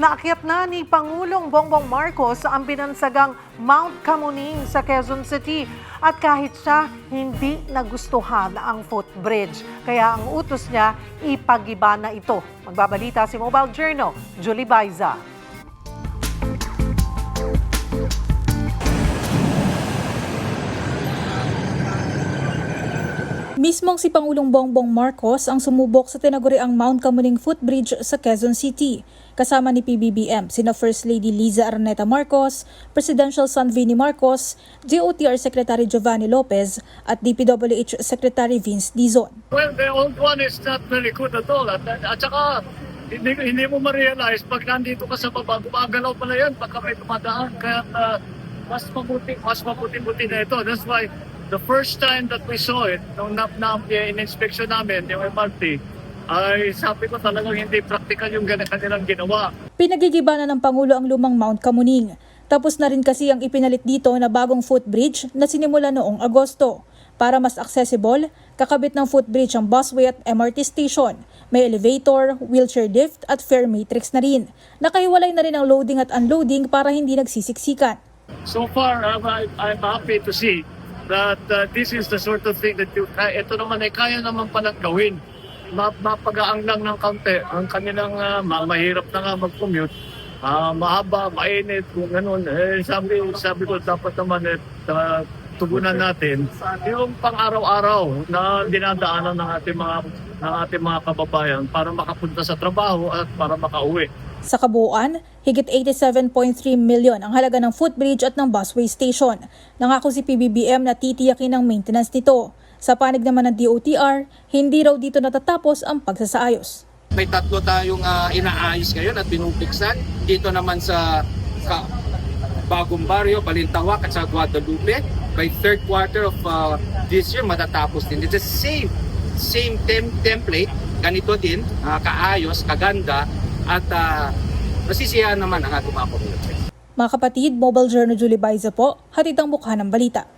Naakyat na ni Pangulong Bongbong Marcos ang binansagang Mount Camuning sa Quezon City at kahit siya hindi nagustuhan ang footbridge. Kaya ang utos niya, ipagiba na ito. Magbabalita si Mobile Journal, Julie Baiza. Mismong si Pangulong Bongbong Marcos ang sumubok sa tinaguriang Mount Camuning Footbridge sa Quezon City. Kasama ni PBBM, sina First Lady Liza Araneta Marcos, Presidential son Vinnie Marcos, DOTR Secretary Giovanni Lopez at DPWH Secretary Vince Dizon. Well, the old one is not very good at all. At saka, hindi mo ma-realize pag nandito ka sa baba, gumagalaw pala yan pagka may tumadaan. Kaya mas mabuti na ito. That's why the first time that we saw it, nung in-inspection namin, yung MRT, ay sabi ko talagang hindi practical yung kanilang ginawa. Pinagigiba na ng Pangulo ang lumang Mount Camuning. Tapos na rin kasi ang ipinalit dito na bagong footbridge na sinimula noong Agosto. Para mas accessible, kakabit ng footbridge ang busway at MRT station. May elevator, wheelchair lift at fare matrix na rin. Nakahiwalay na rin ang loading at unloading para hindi nagsisiksikan. So far, I'm happy to see that this is the sort of thing that ito naman ay kaya naman palang gawin. Mapagaan lang ng kaunti ang kanilang mahirap na nga mag-commute. Mahaba, mainit, kung ganun. Sabi ko dapat naman tugunan natin yung pang-araw-araw na dinadaanan ng ating mga kababayan para makapunta sa trabaho at para makauwi. Sa kabuuan, higit 87.3 million ang halaga ng footbridge at ng busway station. Nangako si PBBM na titiyakin ang maintenance nito. Sa panig naman ng DOTR, hindi raw dito natatapos ang pagsasaayos. May tatlo tayong inaayos ngayon at pinupiksan. Dito naman sa Bagong Barrio, Balintawak at sa Guadalupe. By third quarter of this year, matatapos din. It's the same template. Ganito din, kaayos, kaganda at masisiyahan naman ang ating mga community. Mga kapatid, Mobile Journal Julie Baiza po, hatid ang mukha ng balita.